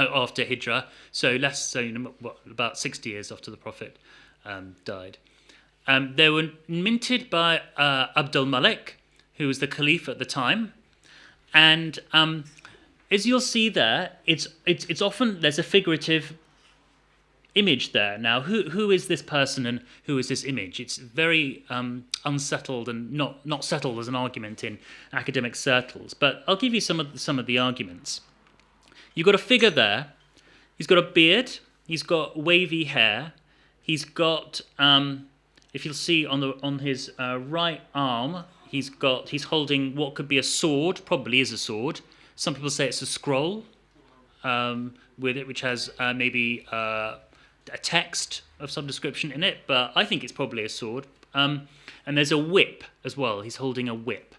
after Hijrah, so about 60 years after the Prophet died. They were minted by Abdul Malik, who was the Caliph at the time, and as you'll see there, it's often there's a figurative image there. Now, who is this person and who is this image? It's very unsettled and not settled as an argument in academic circles. But I'll give you some of the arguments. You've got a figure there. He's got a beard. He's got wavy hair. He's got, if you'll see on his right arm, he's holding what could be a sword. Probably is a sword. Some people say it's a scroll with it, which has maybe a text of some description in it, but I think it's probably a sword. And there's a whip as well. He's holding a whip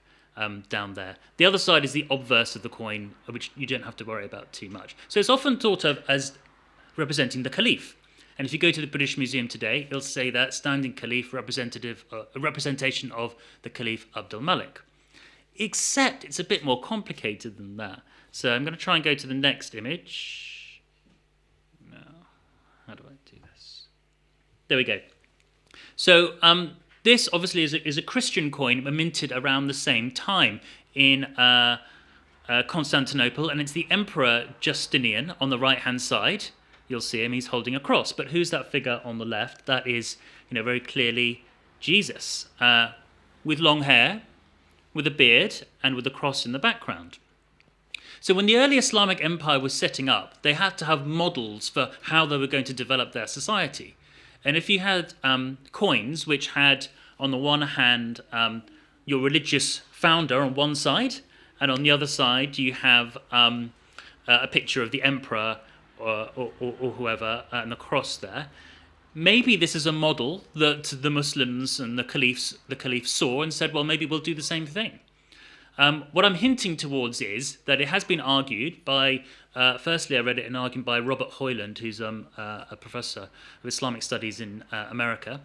down there. The other side is the obverse of the coin, which you don't have to worry about too much. So it's often thought of as representing the Caliph. And if you go to the British Museum today, it'll say that standing Caliph a representation of the Caliph Abdul Malik. Except it's a bit more complicated than that. So I'm going to try and go to the next image. Now, how do I do this? There we go. So this obviously is a Christian coin minted around the same time in Constantinople, and it's the Emperor Justinian on the right-hand side. You'll see him, he's holding a cross. But who's that figure on the left? That is, very clearly Jesus, with long hair, with a beard, and with a cross in the background. So when the early Islamic empire was setting up, they had to have models for how they were going to develop their society. And if you had coins which had, on the one hand, your religious founder on one side, and on the other side you have a picture of the emperor or whoever, and the cross there, maybe this is a model that the Muslims and the Caliph saw and said, well, maybe we'll do the same thing. What I'm hinting towards is that it has been argued by, firstly, I read it in an argument by Robert Hoyland, who's a professor of Islamic studies in America,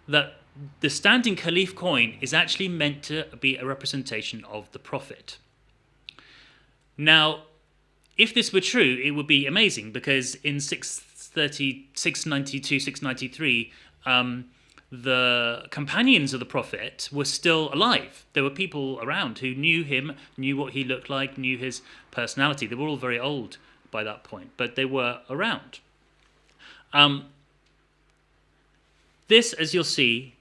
that the standing Caliph coin is actually meant to be a representation of the Prophet. Now, if this were true, it would be amazing, because in 692, 693, the companions of the Prophet were still alive. There were people around who knew him, knew what he looked like, knew his personality. They were all very old by that point, but they were around. This, as you'll see,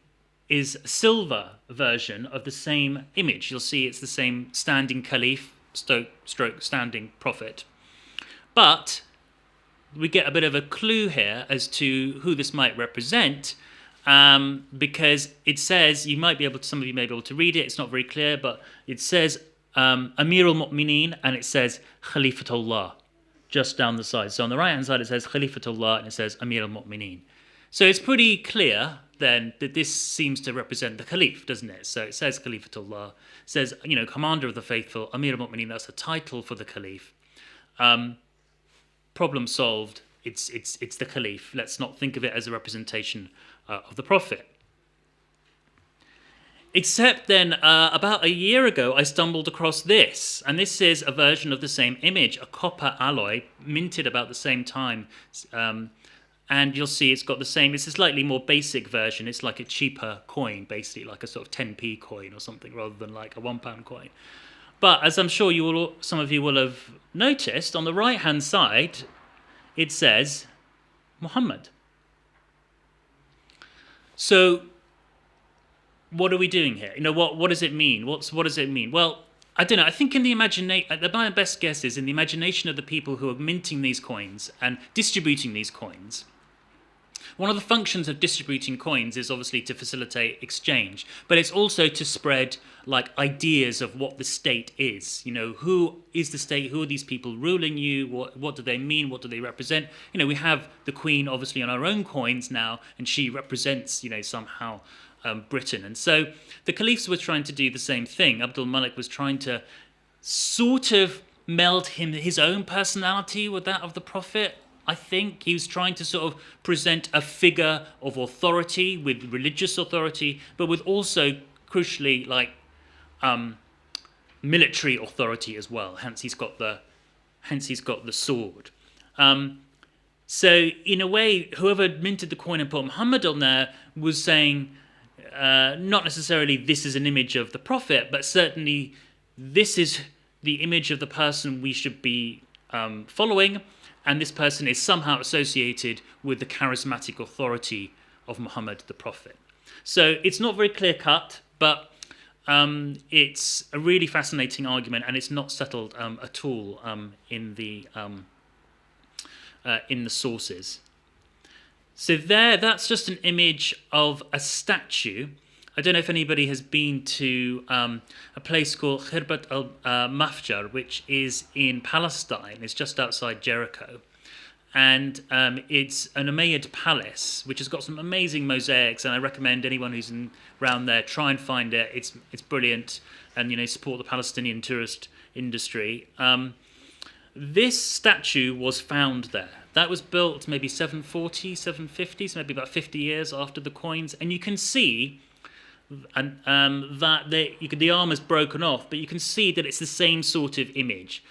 is a silver version of the same image. You'll see it's the same standing Caliph, stroke standing Prophet. But we get a bit of a clue here as to who this might represent, because it says, some of you may be able to read it, it's not very clear, but it says Amir al-Mu'mineen, and it says Khalifatullah just down the side. So on the right-hand side it says Khalifatullah, and it says Amir al-Mu'mineen. So it's pretty clear then that this seems to represent the Caliph, doesn't it? So it says Khalifatullah, it says, Commander of the Faithful, Amir al-Mu'mineen, that's a title for the Caliph. Problem solved. It's the Caliph. Let's not think of it as a representation of the Prophet. Except then, about a year ago, I stumbled across this, and this is a version of the same image, a copper alloy, minted about the same time, and you'll see it's got the same. It's a slightly more basic version. It's like a cheaper coin, basically, like a sort of 10p coin or something, rather than like a £1 coin. But as I'm sure some of you will have noticed, on the right-hand side, it says Muhammad. So, what are we doing here? What does it mean? What does it mean? Well, I don't know. I think in the imagination, my best guess is in the imagination of the people who are minting these coins and distributing these coins. One of the functions of distributing coins is obviously to facilitate exchange, but it's also to spread ideas of what the state is. Who is the state? Who are these people ruling you? What do they mean? What do they represent? We have the Queen obviously on our own coins now, and she represents, somehow Britain. And so the caliphs were trying to do the same thing. Abdul Malik was trying to sort of meld his own personality with that of the Prophet. I think he was trying to sort of present a figure of authority, with religious authority, but with also, crucially, military authority as well. Hence he's got the sword. So in a way, whoever minted the coin and put Muhammad on there was saying, not necessarily this is an image of the Prophet, but certainly this is the image of the person we should be following, and this person is somehow associated with the charismatic authority of Muhammad the Prophet. So it's not very clear-cut, but it's a really fascinating argument, and it's not settled at all in the sources. So that's just an image of a statue. I don't know if anybody has been to a place called Khirbat al-Mafjar, which is in Palestine. It's just outside Jericho. And it's an Umayyad palace, which has got some amazing mosaics, and I recommend anyone who's around there try and find it. It's brilliant, and support the Palestinian tourist industry. This statue was found there. That was built maybe 740, 750, so maybe about 50 years after the coins, and you can see that the arm is broken off, but you can see that it's the same sort of image.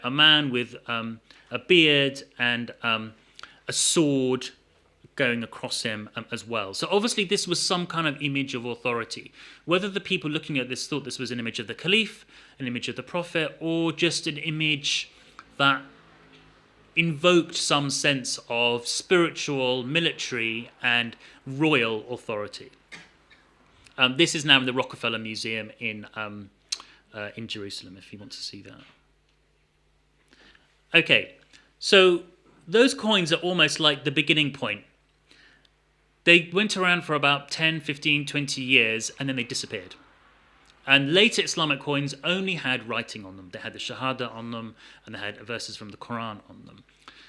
A man with a beard and a sword going across him as well. So obviously this was some kind of image of authority. Whether the people looking at this thought this was an image of the Caliph, an image of the Prophet, or just an image that invoked some sense of spiritual, military, and royal authority. This is now in the Rockefeller Museum in Jerusalem, if you want to see that. Okay, so those coins are almost like the beginning point. They went around for about 10, 15, 20 years, and then they disappeared. And later Islamic coins only had writing on them. They had the Shahada on them, and they had verses from the Quran on them.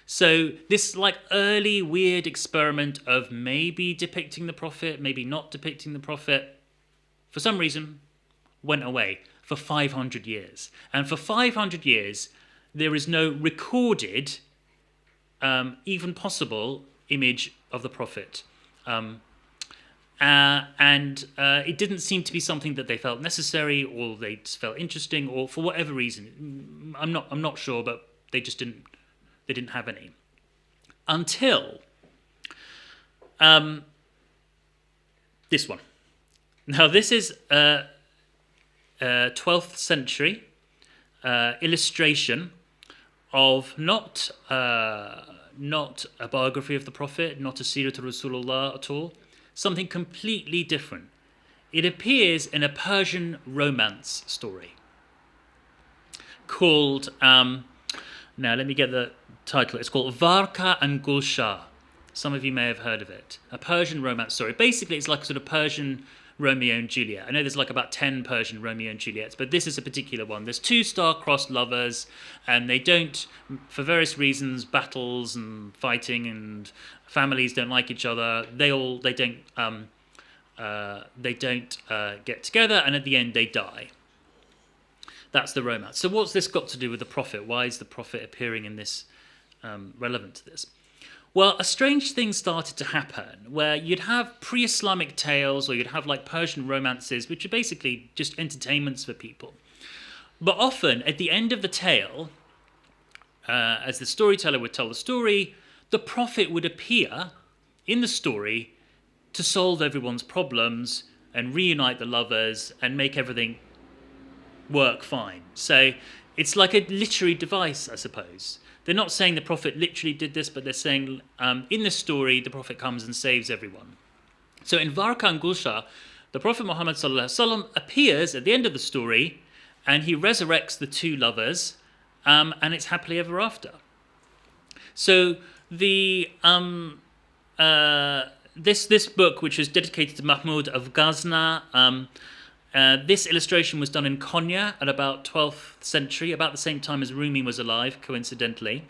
So this early weird experiment of maybe depicting the Prophet, maybe not depicting the Prophet, for some reason, went away for 500 years. And for 500 years, there is no recorded, even possible, image of the Prophet. It didn't seem to be something that they felt necessary, or they just felt interesting, or for whatever reason. I'm not sure, but they just didn't have any. Until this one. Now this is a 12th century illustration of not a biography of the Prophet, not a Sirat Rasulullah at all, something completely different. It appears in a Persian romance story called, now let me get the title, it's called Varka and Gulsha. Some of you may have heard of it. A Persian romance story. Basically, it's like a sort of Persian Romeo and Juliet. I know there's about 10 Persian Romeo and Juliets, but this is a particular one. There's two star-crossed lovers, and they don't, for various reasons, battles and fighting, and families don't like each other. They don't get together, and at the end they die. That's the romance. So what's this got to do with the Prophet? Why is the Prophet appearing in this relevant to this? Well, a strange thing started to happen where you'd have pre-Islamic tales, or you'd have Persian romances, which are basically just entertainments for people. But often, at the end of the tale, as the storyteller would tell the story, the Prophet would appear in the story to solve everyone's problems and reunite the lovers and make everything work fine. So it's like a literary device, I suppose. They're not saying the Prophet literally did this, but they're saying in the story, the Prophet comes and saves everyone. So in Varka and Gulsha, the Prophet Muhammad ﷺ appears at the end of the story, and he resurrects the two lovers, and it's happily ever after. So the this book, which was dedicated to Mahmud of Ghazna, this illustration was done in Konya at about 12th century, about the same time as Rumi was alive, coincidentally.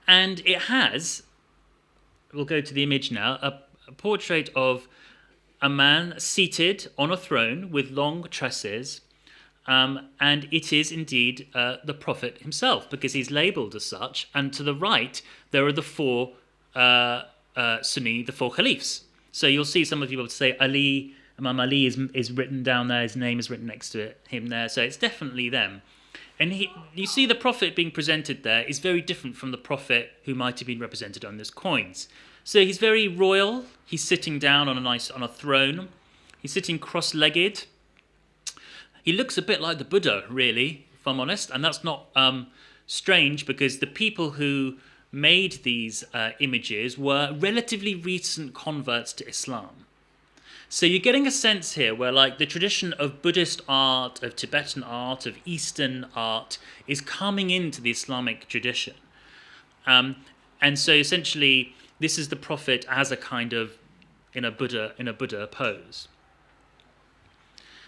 And it has, we'll go to the image now, a portrait of a man seated on a throne with long tresses, and it is indeed the Prophet himself, because he's labelled as such. And to the right, there are the four Sunni, the four caliphs. So you'll see some of you will say Imam Ali is written down there, his name is written next to him there, so it's definitely them. And you see the Prophet being presented there is very different from the Prophet who might have been represented on those coins. So he's very royal. He's sitting down on a throne. He's sitting cross-legged. He looks a bit like the Buddha, really, if I'm honest. And that's not strange, because the people who made these images were relatively recent converts to Islam. So you're getting a sense here where, like, the tradition of Buddhist art, of Tibetan art, of Eastern art is coming into the Islamic tradition. And so essentially this is the Prophet as a kind of in a Buddha pose.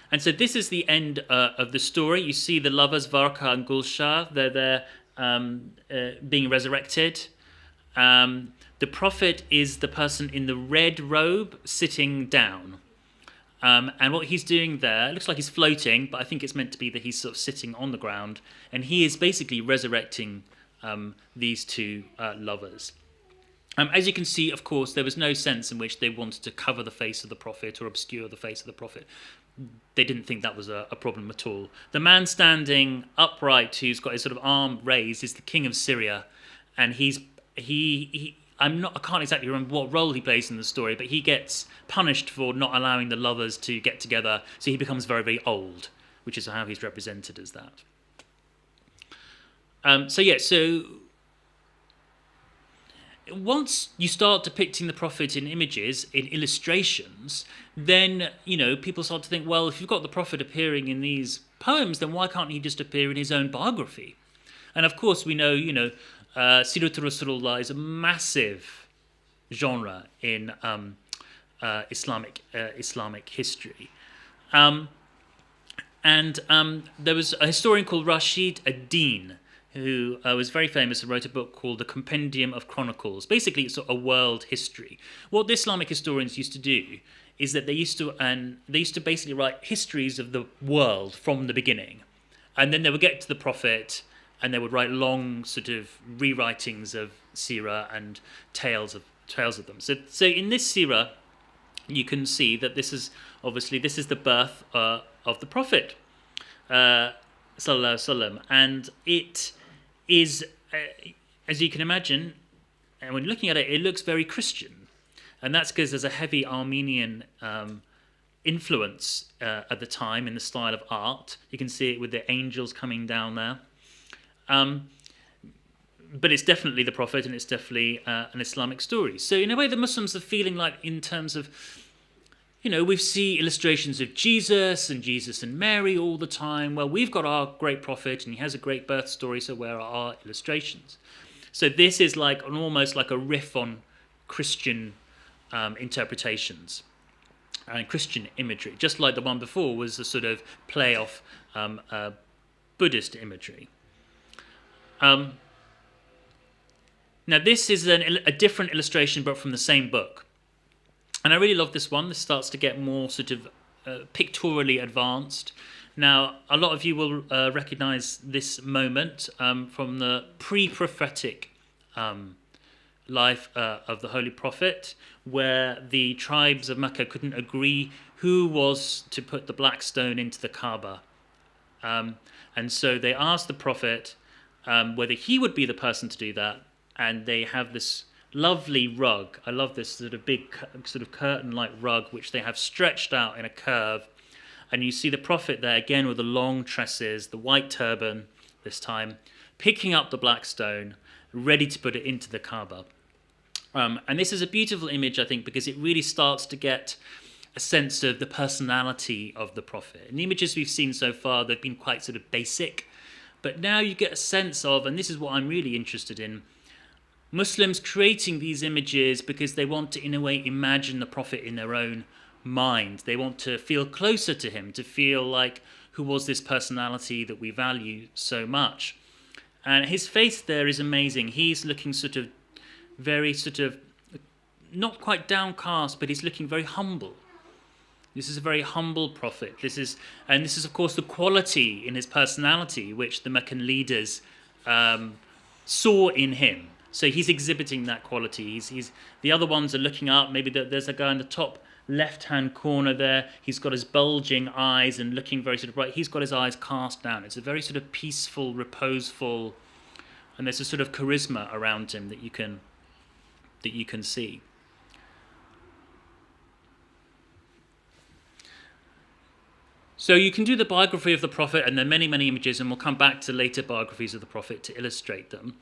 And so this is the end of the story. You see the lovers Varka and Gulshah, they're being resurrected. The Prophet is the person in the red robe sitting down. And what he's doing there, it looks like he's floating, but I think it's meant to be that he's sort of sitting on the ground. And he is basically resurrecting these two lovers. As you can see, of course, there was no sense in which they wanted to cover the face of the Prophet or obscure the face of the Prophet. They didn't think that was a problem at all. The man standing upright, who's got his sort of arm raised, is the king of Syria. And I can't exactly remember what role he plays in the story, but he gets punished for not allowing the lovers to get together, so he becomes very, very old, which is how he's represented as that. So once you start depicting the Prophet in images, in illustrations, then, people start to think, well, if you've got the Prophet appearing in these poems, then why can't he just appear in his own biography? And of course we know, Siratul Rasulullah is a massive genre in Islamic history. There was a historian called Rashid ad-Din who was very famous and wrote a book called The Compendium of Chronicles. Basically, it's a world history. What the Islamic historians used to do is that they used to basically write histories of the world from the beginning. And then they would get to the Prophet, and they would write long sort of rewritings of Sirah and tales of them. So in this Sirah, you can see that this is the birth of the Prophet, sallallahu alaihi wasallam, and it is, as you can imagine, and when looking at it, it looks very Christian, and that's because there's a heavy Armenian influence at the time in the style of art. You can see it with the angels coming down there. But it's definitely the Prophet, and it's definitely an Islamic story. So in a way, the Muslims are feeling like, in terms of, we see illustrations of Jesus and Mary all the time. Well, we've got our great Prophet, and he has a great birth story, so where are our illustrations? So this is like almost like a riff on Christian interpretations and Christian imagery, just like the one before was a sort of play off Buddhist imagery. Now this is a different illustration, but from the same book, and I really love this one. This starts to get more sort of pictorially advanced. Now a lot of you will recognize this moment from the pre-prophetic life of the Holy Prophet, where the tribes of Mecca couldn't agree who was to put the black stone into the Kaaba, and so they asked the Prophet whether he would be the person to do that, and they have this lovely rug. I love this sort of big sort of curtain-like rug which they have stretched out in a curve, and you see the Prophet there again with the long tresses, the white turban this time, picking up the black stone, ready to put it into the Kaaba. And this is a beautiful image, I think, because it really starts to get a sense of the personality of the Prophet. And the images we've seen so far, they've been quite sort of basic, but now you get a sense of, and this is what I'm really interested in, Muslims creating these images because they want to, in a way, imagine the Prophet in their own mind. They want to feel closer to him, to feel like, who was this personality that we value so much? And his face there is amazing. He's looking very not quite downcast, but he's looking very humble. This is a very humble Prophet. This is of course the quality in his personality which the Meccan leaders saw in him. So he's exhibiting that quality. He's the other ones are looking up. Maybe there's a guy in the top left-hand corner there, he's got his bulging eyes and looking very sort of bright. He's got his eyes cast down. It's a very sort of peaceful, reposeful, and there's a sort of charisma around him that you can see. So you can do the biography of the Prophet, and there are many, many images, and we'll come back to later biographies of the Prophet to illustrate them.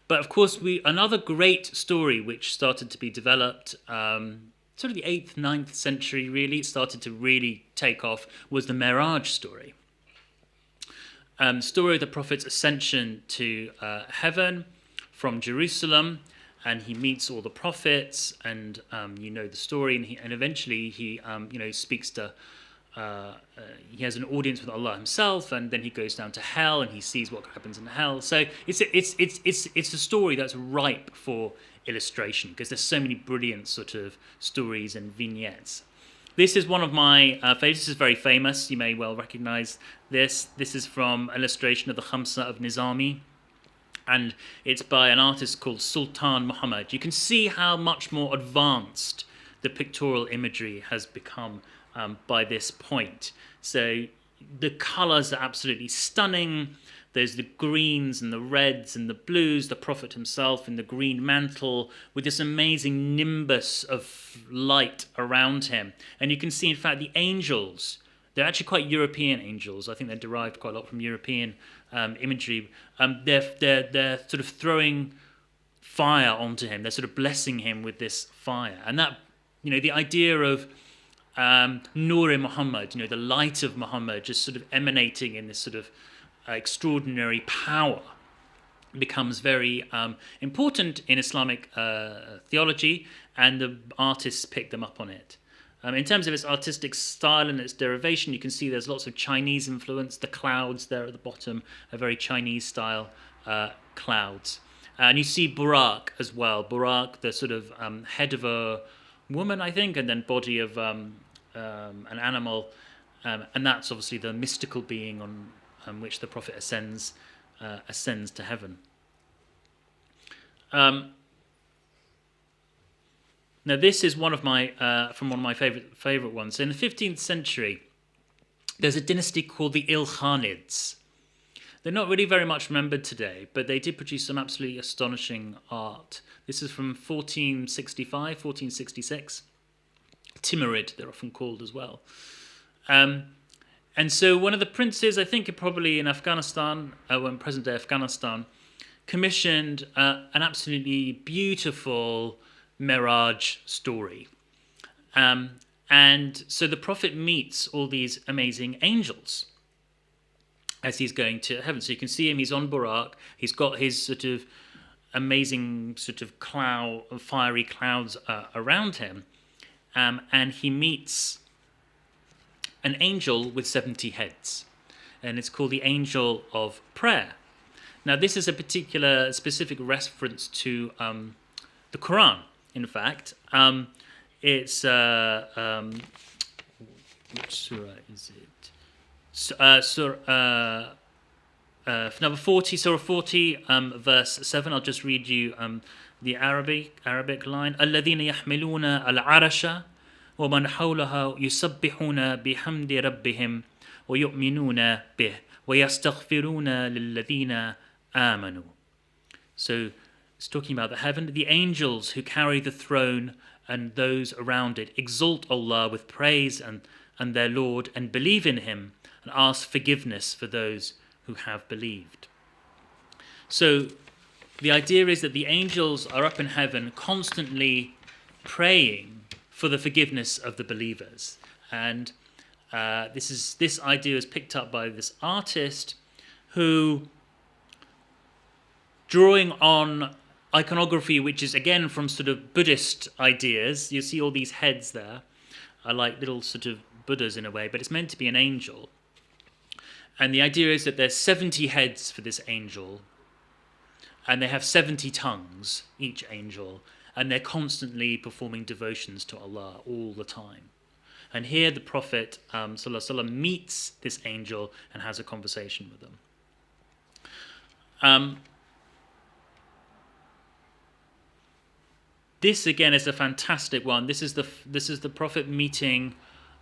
But of course, another great story which started to be developed, sort of the 8th, 9th century really, it started to really take off, was the Mirage Story. Story of the Prophet's ascension to heaven from Jerusalem, and he meets all the prophets, and you know the story, and eventually he speaks to. He has an audience with Allah himself, and then he goes down to hell, and he sees what happens in hell. So it's a story that's ripe for illustration because there's so many brilliant sort of stories and vignettes. This is one of my favorites. This is very famous. You may well recognize this. This is from illustration of the Hamsa of Nizami, and it's by an artist called Sultan Muhammad. You can see how much more advanced the pictorial imagery has become by this point. So the colours are absolutely stunning. There's the greens and the reds and the blues, the Prophet himself in the green mantle with this amazing nimbus of light around him. And you can see, in fact, the angels. They're actually quite European angels. I think they're derived quite a lot from European imagery. They're sort of throwing fire onto him. They're sort of blessing him with this fire. And that, the idea of Nur Muhammad, the light of Muhammad, just sort of emanating in this sort of extraordinary power, becomes very important in Islamic theology, and the artists pick them up on it. In terms of its artistic style and its derivation, you can see there's lots of Chinese influence. The clouds there at the bottom are very Chinese-style clouds. And you see Burak as well. Burak, the sort of head of a woman, I think, and then body of an animal, and that's obviously the mystical being on which the Prophet ascends to heaven. Now, this is one of my favorite ones. So in the 15th century, there's a dynasty called the Ilhanids. They're not really very much remembered today, but they did produce some absolutely astonishing art. This is from 1465, 1466. Timurid, they're often called as well. And so one of the princes, I think probably in Afghanistan, in present-day Afghanistan, commissioned an absolutely beautiful Mirage story. And so the Prophet meets all these amazing angels as he's going to heaven. So you can see him, he's on Burak, he's got his sort of amazing sort of fiery clouds around him, and he meets an angel with 70 heads, and it's called the Angel of Prayer. Now, this is a particular specific reference to the Quran, in fact. It's, which surah is it? Number 40, Surah 40, verse 7. I'll just read you the Arabic line. الَّذِينَ يَحْمِلُونَ الْعَرَشَ وَمَنْ حَوْلَهَا يُسَبِّحُونَ بِحَمْدِ رَبِّهِمْ وَيُؤْمِنُونَ بِهِ وَيَسْتَغْفِرُونَ لِلَّذِينَ آمَنُوا. So it's talking about the heaven. The angels who carry the throne and those around it exalt Allah with praise and their Lord, and believe in him, and ask forgiveness for those who have believed. So the idea is that the angels are up in heaven constantly praying for the forgiveness of the believers. And this idea is picked up by this artist who, drawing on iconography, which is again from sort of Buddhist ideas, you see all these heads there are like little sort of Buddhas in a way, but it's meant to be an angel. And the idea is that there's 70 heads for this angel, and they have 70 tongues, each angel, and they're constantly performing devotions to Allah all the time. And here the Prophet Sallallahu Alaihi Wasallam meets this angel and has a conversation with them. This again is a fantastic one. This is the Prophet meeting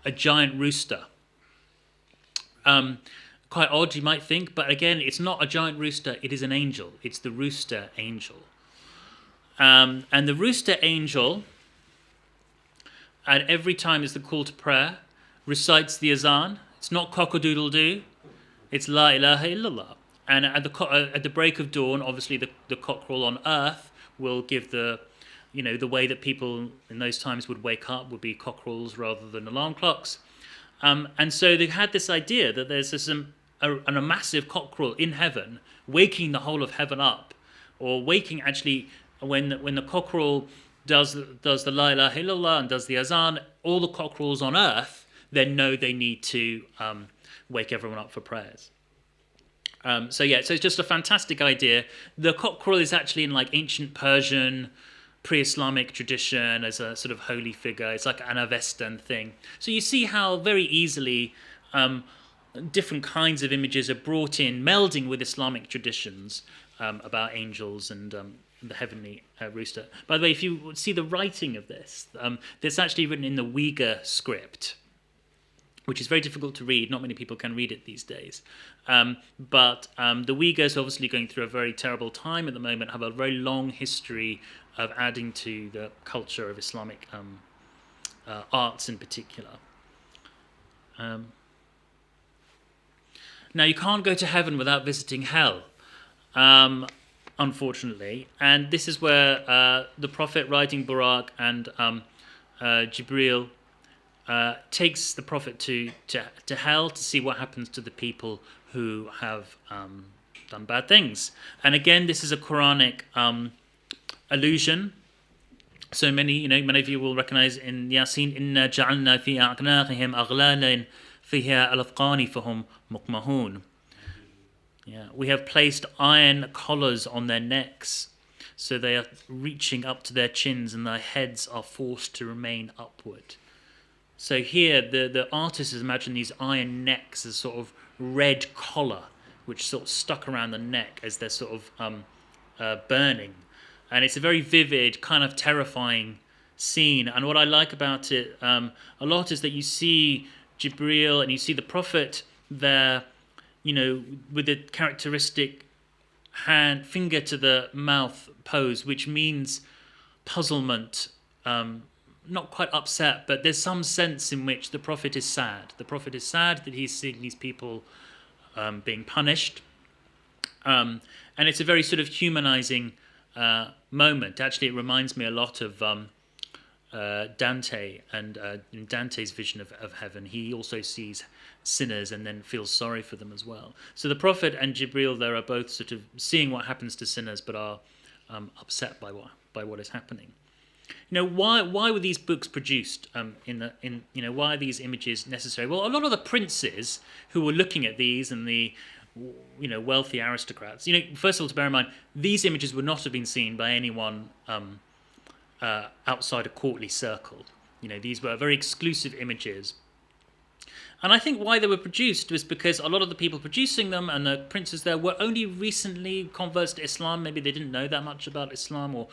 a giant rooster. Quite odd, you might think, but again, it's not a giant rooster. It is an angel. It's the rooster angel. And the rooster angel, at every time is the call to prayer, recites the azan. It's not cock-a-doodle-doo. It's La ilaha illallah. And at the break of dawn, obviously the cockerel on earth will give the way that people in those times would wake up would be cockerels rather than alarm clocks. And so they had this idea that there's a massive cockerel in heaven waking the whole of heaven up, or waking actually when the cockerel does the La ilaha illallah and does the azan, all the cockerels on earth then know they need to wake everyone up for prayers. So it's just a fantastic idea. The cockerel is actually in like ancient Persian, pre-Islamic tradition as a sort of holy figure. It's like an Avestan thing. So you see how very easily different kinds of images are brought in, melding with Islamic traditions about angels and the heavenly rooster. By the way, if you see the writing of this, it's actually written in the Uyghur script, which is very difficult to read. Not many people can read it these days. But the Uyghurs are obviously going through a very terrible time at the moment, have a very long history of adding to the culture of Islamic arts in particular. Now, you can't go to heaven without visiting hell, unfortunately. And this is where the Prophet riding Buraq and Jibreel takes the Prophet to hell to see what happens to the people who have done bad things. And again, this is a Quranic allusion. So many of you will recognize in Yasin, "Inna ja'alna fi a'naqihim aghlalan fiha al-afqani fahum muqmahun." Yeah, we have placed iron collars on their necks, so they are reaching up to their chins, and their heads are forced to remain upward. So here, the artist has imagined these iron necks as sort of red collar, which sort of stuck around the neck as they're sort of burning. And it's a very vivid, kind of terrifying scene. And what I like about it a lot is that you see Jibreel and you see the Prophet there, with the characteristic finger to the mouth pose, which means puzzlement, not quite upset, but there's some sense in which the Prophet is sad. The Prophet is sad that he's seeing these people being punished. And it's a very sort of humanizing moment. Actually, it reminds me a lot of Dante, and in Dante's vision of heaven, he also sees sinners and then feels sorry for them as well. So the Prophet and Jibreel there are both sort of seeing what happens to sinners, but are upset by what is happening. Why were these books produced? Why are these images necessary? Well, a lot of the princes who were looking at these and the wealthy aristocrats. First of all, to bear in mind, these images would not have been seen by anyone outside a courtly circle. These were very exclusive images. And I think why they were produced was because a lot of the people producing them and the princes there were only recently converts to Islam. Maybe they didn't know that much about Islam, or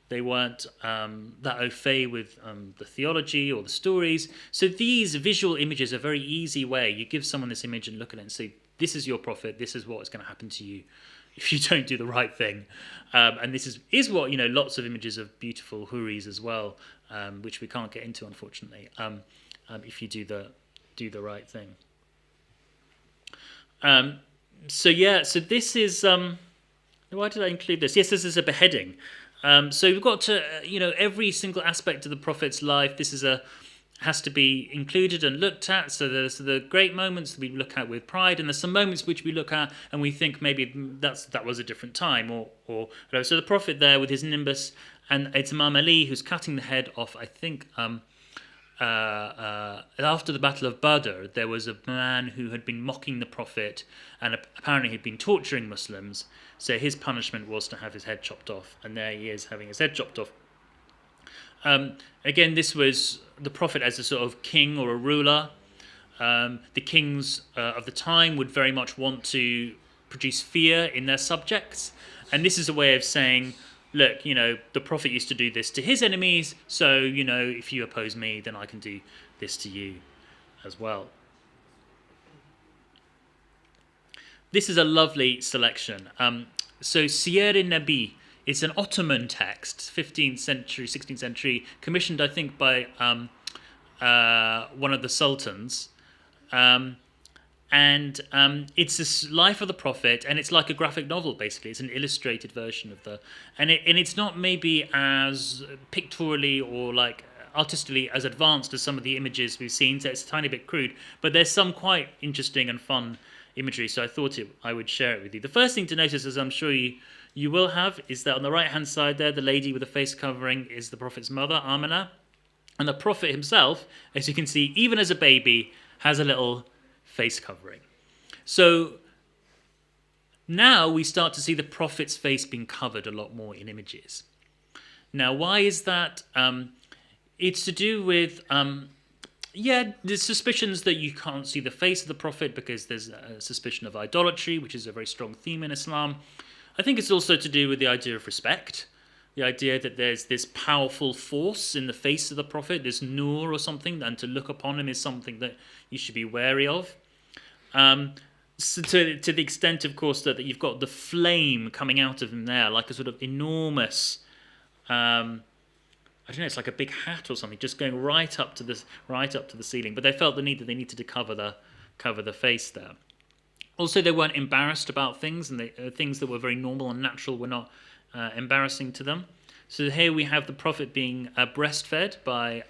they weren't that au fait with the theology or the stories. So these visual images are a very easy way. You give someone this image and look at it and say, this is your Prophet, this is what is going to happen to you if you don't do the right thing. And this is what, lots of images of beautiful houris as well, which we can't get into, unfortunately, if you do the right thing. So this is... why did I include this? Yes, this is a beheading. So we've got to, every single aspect of the Prophet's life, this has to be included and looked at. So there's the great moments that we look at with pride, and there's some moments which we look at and we think maybe that was a different time, or so the Prophet there with his nimbus, and it's Imam Ali who's cutting the head off. I think after the Battle of Badr, there was a man who had been mocking the Prophet and apparently had been torturing Muslims. So his punishment was to have his head chopped off, and there he is having his head chopped off. Again, this was the Prophet as a sort of king or a ruler. The kings of the time would very much want to produce fear in their subjects. And this is a way of saying, look, the Prophet used to do this to his enemies, so, if you oppose me, then I can do this to you as well. This is a lovely selection. So Siyer-i-Nabi is an Ottoman text, 15th century, 16th century, commissioned, I think, by one of the sultans. It's this life of the Prophet, and it's like a graphic novel, basically. It's an illustrated version of and it's not maybe as pictorially or like artistically as advanced as some of the images we've seen, so it's a tiny bit crude, but there's some quite interesting and fun imagery, so I thought I would share it with you. The first thing to notice, as I'm sure you will have, is that on the right-hand side there, the lady with the face covering is the Prophet's mother, Amina, and the Prophet himself, as you can see, even as a baby, has a little face covering. So now we start to see the Prophet's face being covered a lot more in images. Now, why is that? It's to do with there's suspicions that you can't see the face of the Prophet because there's a suspicion of idolatry, which is a very strong theme in Islam. I think it's also to do with the idea of respect, the idea that there's this powerful force in the face of the Prophet, this nur or something, and to look upon him is something that you should be wary of. So to the extent, of course, that you've got the flame coming out of him there, like a sort of enormous... I don't know, it's like a big hat or something, just going right up to the ceiling. But they felt the need that they needed to cover the face there. Also, they weren't embarrassed about things, and things that were very normal and natural were not embarrassing to them. So here we have the Prophet being breastfed by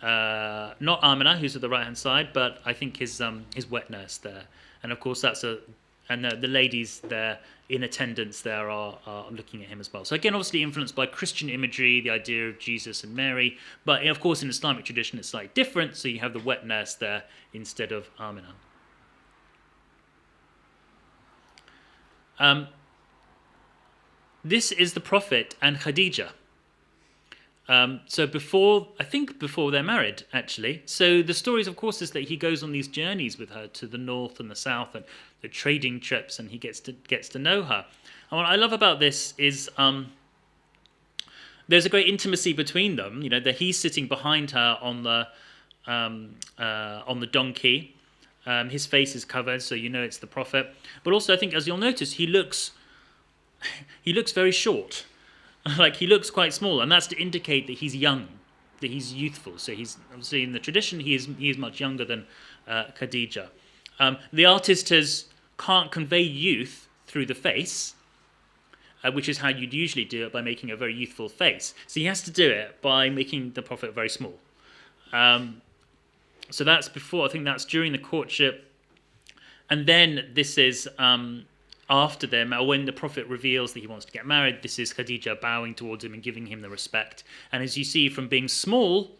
not Amina, who's at the right hand side, but I think his wet nurse there. And of course the ladies there in attendance there are looking at him as well. So again, obviously influenced by Christian imagery, the idea of Jesus and Mary, but of course in Islamic tradition it's slightly different, so you have the wet nurse there instead of Amina. This is the Prophet and Khadija. So before they're married, actually. So the stories, of course, is that he goes on these journeys with her to the north and the south, and the trading trips, and he gets to know her. And what I love about this is there's a great intimacy between them. That he's sitting behind her on the donkey. His face is covered, so it's the Prophet. But also, I think, as you'll notice, he looks very short. Like, he looks quite small, and that's to indicate that he's young, that he's youthful. So he's obviously in the tradition he is much younger than Khadija. The artist can't convey youth through the face, which is how you'd usually do it, by making a very youthful face. So he has to do it by making the Prophet very small. So that's before. I think that's during the courtship, and then this is. After them, when the Prophet reveals that he wants to get married, this is Khadija bowing towards him and giving him the respect. And as you see, from being small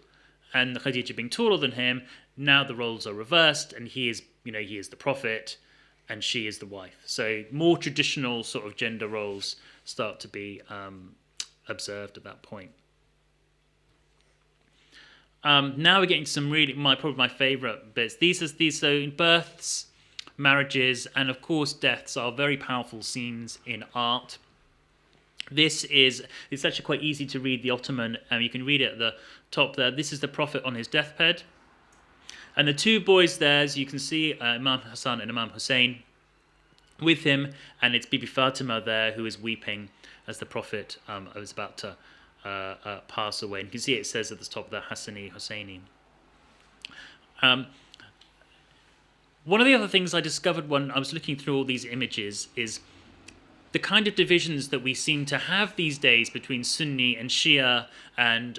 and Khadija being taller than him, now the roles are reversed, and he is the Prophet and she is the wife. So more traditional sort of gender roles start to be observed at that point. Now we're getting to some probably my favourite bits. So in births, marriages, and of course deaths are very powerful scenes in art. It's actually quite easy to read the Ottoman, you can read it at the top there. This is the Prophet on his deathbed, and the two boys there, as you can see, Imam Hassan and Imam Hussein with him, and it's Bibi Fatima there who is weeping as the Prophet was about to pass away. And you can see it says at the top there, Hassani, Husseini. One of the other things I discovered when I was looking through all these images is the kind of divisions that we seem to have these days between Sunni and Shia, and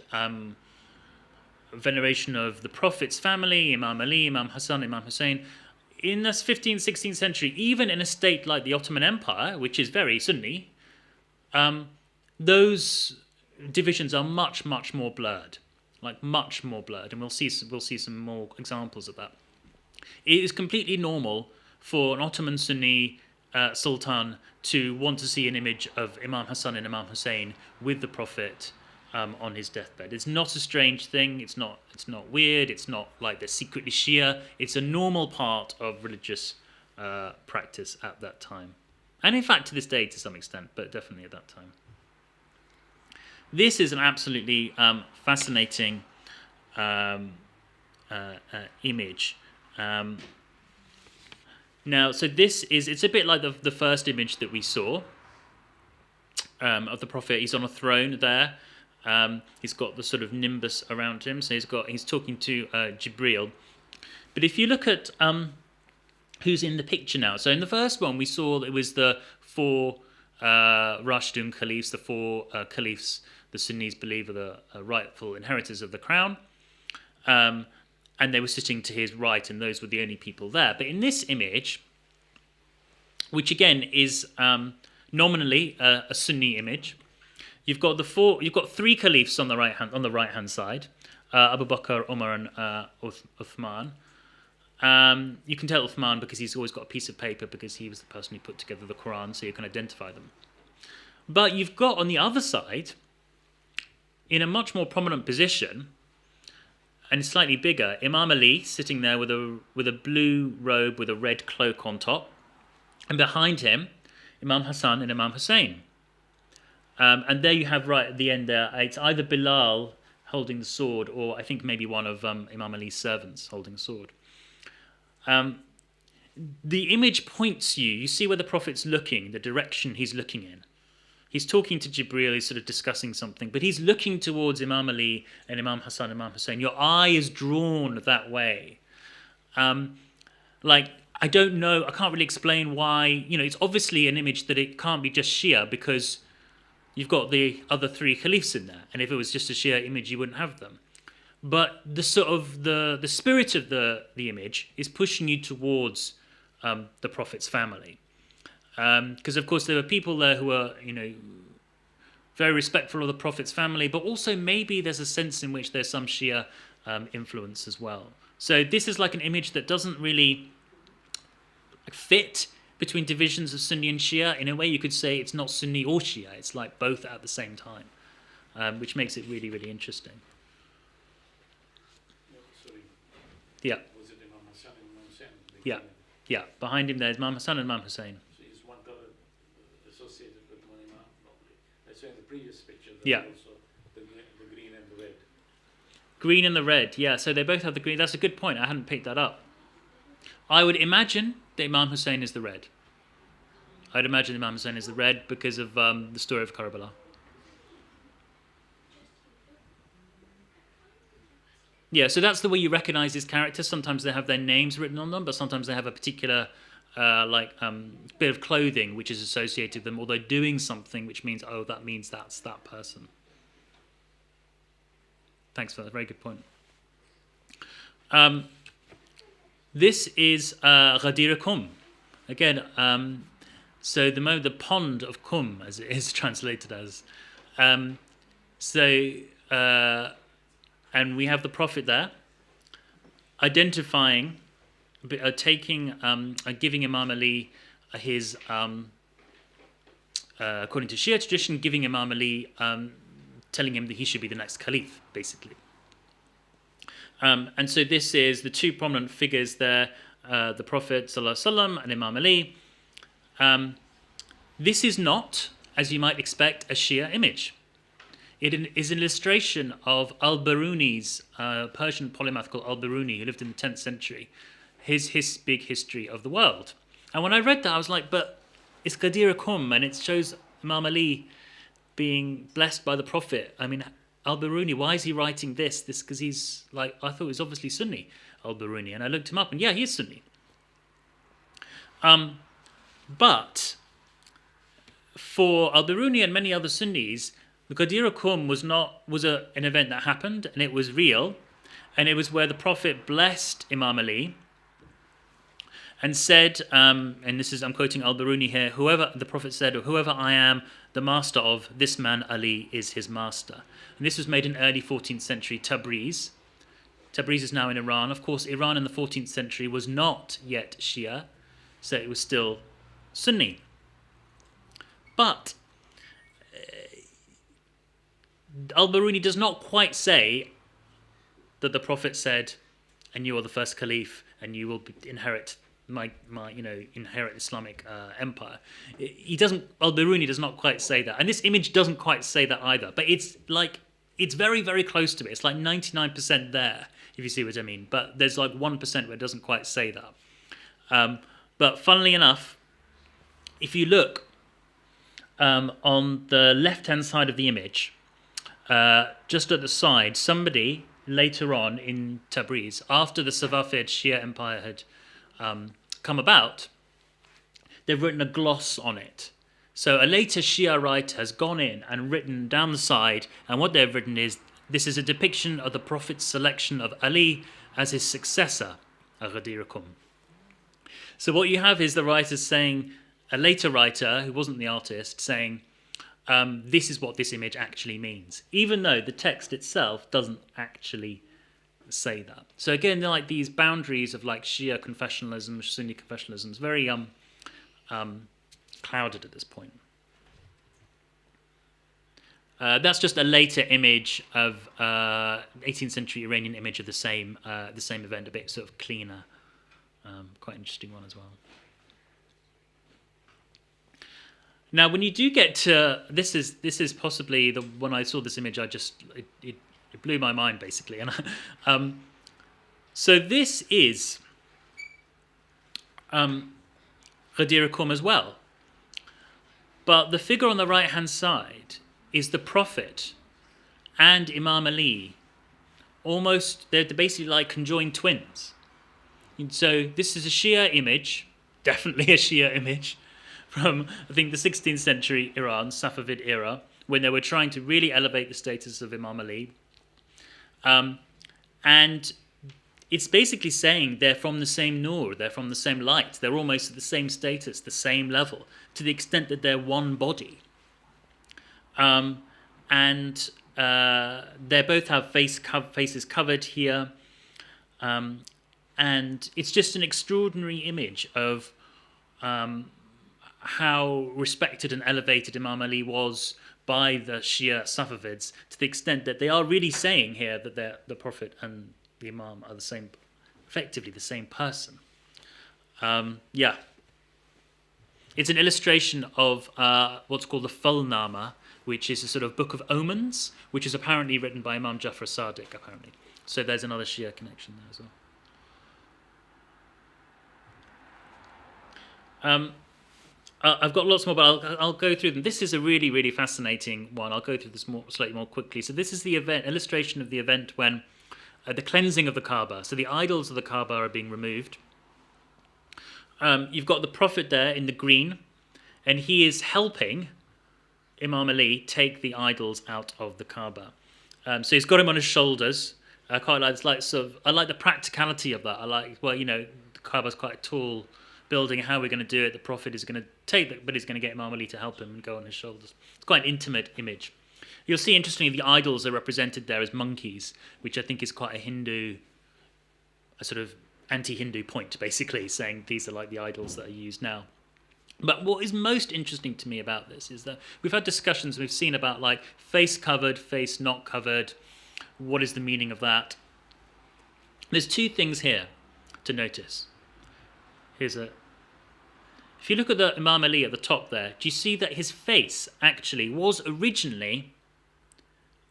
veneration of the Prophet's family, Imam Ali, Imam Hassan, Imam Hussein. In the 15th, 16th century, even in a state like the Ottoman Empire, which is very Sunni, those divisions are much, much more blurred. Like, much more blurred, and we'll see some more examples of that. It is completely normal for an Ottoman Sunni sultan to want to see an image of Imam Hassan and Imam Hussein with the Prophet on his deathbed. It's not a strange thing. It's not weird. It's not like they're secretly Shia. It's a normal part of religious practice at that time, and in fact to this day to some extent, but definitely at that time. this is an absolutely fascinating image. Now, so it's a bit like the first image that we saw of the Prophet. He's on a throne there. He's got the sort of nimbus around him. So he's talking to Jibril. But if you look at who's in the picture now. So in the first one, we saw that it was the four Rashidun caliphs, the four caliphs the Sunnis believe are the rightful inheritors of the crown. And they were sitting to his right, and those were the only people there. But in this image, which again is nominally a Sunni image, you've got three caliphs on the right hand side, Abu Bakr, Umar, and Uthman. You can tell Uthman because he's always got a piece of paper because he was the person who put together the Quran, so you can identify them. But you've got on the other side, in a much more prominent position, and slightly bigger, Imam Ali sitting there with a blue robe with a red cloak on top, and behind him, Imam Hassan and Imam Hussein. And there you have right at the end there, it's either Bilal holding the sword, or I think maybe one of Imam Ali's servants holding a sword. The image points you see where the Prophet's looking, the direction he's looking in. He's talking to Jibril, he's sort of discussing something, but he's looking towards Imam Ali and Imam Hassan and Imam Hussein. Your eye is drawn that way. I don't know, I can't really explain why, it's obviously an image that it can't be just Shia because you've got the other three caliphs in there, and if it was just a Shia image, you wouldn't have them. But the sort of the spirit of the image is pushing you towards the Prophet's family. Because of course there were people there who were, very respectful of the Prophet's family, but also maybe there's a sense in which there's some Shia influence as well. So this is like an image that doesn't really fit between divisions of Sunni and Shia. In a way, you could say it's not Sunni or Shia. It's like both at the same time, which makes it really, really interesting. Yeah. Was it Imam Hassan and Imam Hussein? Yeah. Behind him there's Imam Hassan and Imam Hussein. So is one color associated with one Imam? Probably. That's why in the previous picture Yeah. Also the green and the red. Green and the red, yeah. So they both have the green. That's a good point. I hadn't picked that up. I would imagine that Imam Hussein is the red. I'd imagine Imam Hussein is the red because of the story of Karbala. Yeah, so that's the way you recognize these characters. Sometimes they have their names written on them, but sometimes they have a particular bit of clothing which is associated with them, or they're doing something which means, that means that's that person. Thanks for that. Very good point. This is Ghadir Qum. Again, so the pond of Qum, as it is translated as. And we have the Prophet there, identifying, giving Imam Ali his, according to Shia tradition, giving Imam Ali, telling him that he should be the next caliph, basically. And so this is the two prominent figures there, the Prophet ﷺ and Imam Ali. This is not, as you might expect, a Shia image. It is an illustration of al-Biruni's Persian polymath called al-Biruni, who lived in the 10th century, his big history of the world. And when I read that, I was like, but it's Ghadir Qum, and it shows Imam Ali being blessed by the Prophet. I mean, al-Biruni, why is he writing this? Because he's I thought he was obviously Sunni, al-Biruni, and I looked him up, and yeah, he is Sunni. But for al-Biruni and many other Sunnis, the Ghadir Qum was an event that happened, and it was real, and it was where the Prophet blessed Imam Ali and said, and this is, I'm quoting al-Biruni here, the Prophet said, whoever I am the master of, this man Ali is his master. And this was made in early 14th century Tabriz. Tabriz is now in Iran. Of course, Iran in the 14th century was not yet Shia, so it was still Sunni. But al-Biruni does not quite say that the Prophet said, and you are the first caliph, and you will inherit my inherit Islamic empire. He doesn't. Al-Biruni does not quite say that, and this image doesn't quite say that either. But it's very, very close to it. It's like 99% there, if you see what I mean. But there's like 1% where it doesn't quite say that. But funnily enough, if you look on the left-hand side of the image, just at the side, somebody later on in Tabriz, after the Safavid Shia Empire had come about, they've written a gloss on it. So a later Shia writer has gone in and written down the side, and what they've written is, this is a depiction of the Prophet's selection of Ali as his successor, Aghadirkum. So what you have is the writer saying, a later writer, who wasn't the artist, saying, this is what this image actually means, even though the text itself doesn't actually say that. So again, they're like these boundaries of like Shia confessionalism, Sunni confessionalism, is very clouded at this point. That's just a later image of 18th century Iranian image of the same event, a bit sort of cleaner, quite interesting one as well. Now, when you do get to this is possibly the when I saw this image, it blew my mind basically, and so this is Ghadir-e-Qum as well, but the figure on the right hand side is the Prophet and Imam Ali. Almost, they're basically like conjoined twins. And so this is a Shia image, definitely a Shia image, from, I think, the 16th century Iran, Safavid era, when they were trying to really elevate the status of Imam Ali. And it's basically saying they're from the same nur, they're from the same light, they're almost at the same status, the same level, to the extent that they're one body. And they both have faces covered here. And it's just an extraordinary image of how respected and elevated Imam Ali was by the Shia Safavids, to the extent that they are really saying here that the Prophet and the Imam are the same, effectively the same person. Yeah. It's an illustration of what's called the Falnama, which is a sort of book of omens, which is apparently written by Imam Jafar Sadiq, apparently. So there's another Shia connection there as well. I've got lots more, but I'll go through them. This is a really, really fascinating one. I'll go through this slightly more quickly. So this is the illustration of the event when the cleansing of the Kaaba. So the idols of the Kaaba are being removed. You've got the Prophet there in the green, and he is helping Imam Ali take the idols out of the Kaaba. So he's got him on his shoulders. I quite like this. I like the practicality of that. I like, well, the Kaaba's quite a tall building. How we're going to do it? The Prophet is going to take it, but he's going to get Imam Ali to help him and go on his shoulders. It's quite an intimate image. You'll see, interestingly, the idols are represented there as monkeys, which I think is quite a sort of anti-Hindu point, basically, saying these are like the idols that are used now. But what is most interesting to me about this is that we've had discussions, we've seen about like face covered, face not covered. What is the meaning of that? There's two things here to notice. If you look at the Imam Ali at the top there, do you see that his face actually was originally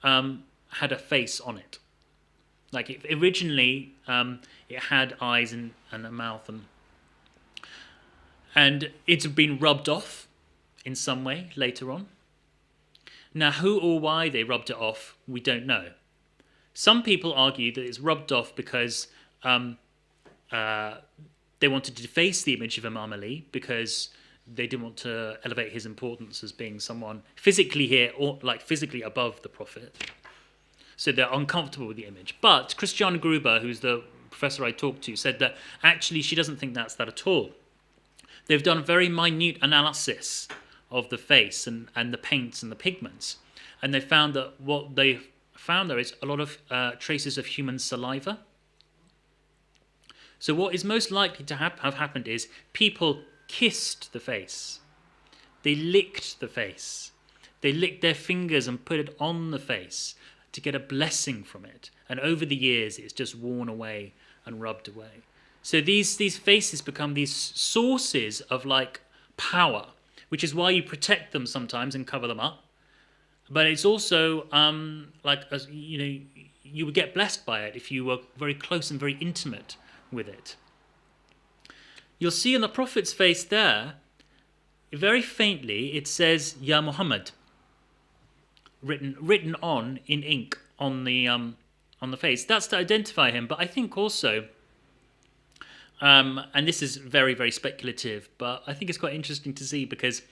had a face on it? Like originally it had eyes and a mouth, and it's been rubbed off in some way later on. Now, who or why they rubbed it off, we don't know. Some people argue that it's rubbed off because they wanted to deface the image of Imam Ali because they didn't want to elevate his importance as being someone physically here, or like physically above the Prophet. So they're uncomfortable with the image. But Christiane Gruber, who's the professor I talked to, said that actually she doesn't think that's that at all. They've done a very minute analysis of the face and the paints and the pigments. And they found that what they found there is a lot of traces of human saliva. So what is most likely to have happened is people kissed the face. They licked the face. They licked their fingers and put it on the face to get a blessing from it. And over the years, it's just worn away and rubbed away. So these faces become these sources of like power, which is why you protect them sometimes and cover them up. But it's also like, as you know, you would get blessed by it if you were very close and very intimate with it. You'll see in the Prophet's face there, very faintly, it says Ya Muhammad, written on in ink on the face. That's to identify him. But I think also, and this is very, very speculative, but I think it's quite interesting to see because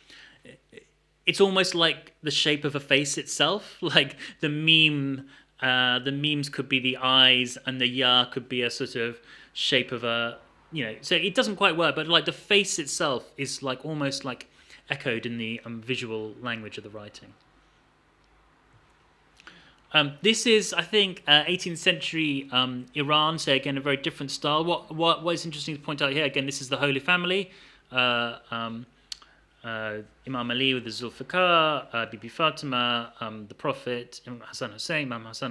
it's almost like the shape of a face itself. Like the memes could be the eyes, and the ya could be a sort of shape of a, you know. So it doesn't quite work, but like the face itself is like almost like echoed in the visual language of the writing. This is, I think, 18th century Iran. So again, a very different style. What is interesting to point out here, again, this is the Holy Family. Imam Ali with the Zulfiqar, Bibi Fatima, the Prophet, Imam Hassan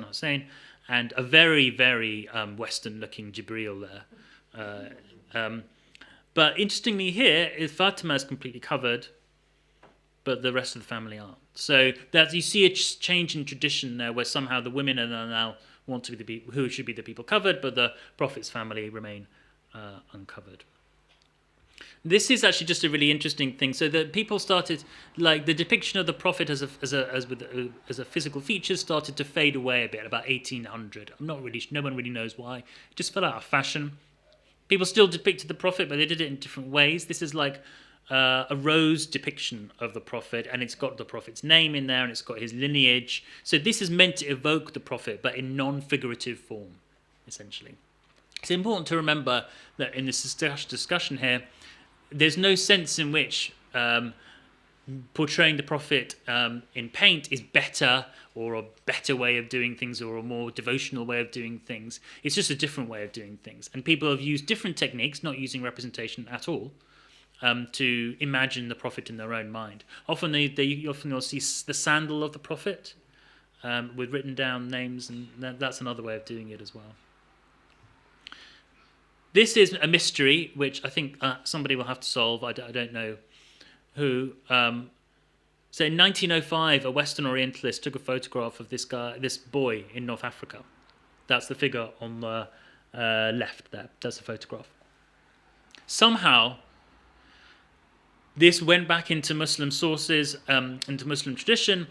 Hussein, and a very, very Western-looking Jibreel there. But interestingly here, Fatima is completely covered, but the rest of the family aren't. So that you see a change in tradition there, where somehow the women are now want to be the people who should be the people covered, but the Prophet's family remain uncovered. This is actually just a really interesting thing. So that people started, like the depiction of the Prophet as a physical feature started to fade away a bit about 1800. No one really knows why. It just fell out of fashion. People still depicted the Prophet, but they did it in different ways. This is like a rose depiction of the Prophet, and it's got the Prophet's name in there, and it's got his lineage. So this is meant to evoke the Prophet, but in non-figurative form, essentially. It's important to remember that in this discussion here, there's no sense in which portraying the Prophet in paint is better, or a better way of doing things, or a more devotional way of doing things. It's just a different way of doing things. And people have used different techniques, not using representation at all, to imagine the Prophet in their own mind. Often you'll see the sandal of the Prophet with written down names, and that's another way of doing it as well. This is a mystery, which I think somebody will have to solve. I don't know who. So in 1905, a Western Orientalist took a photograph of this boy in North Africa. That's the figure on the left there. That's the photograph. Somehow, this went back into Muslim sources, into Muslim tradition,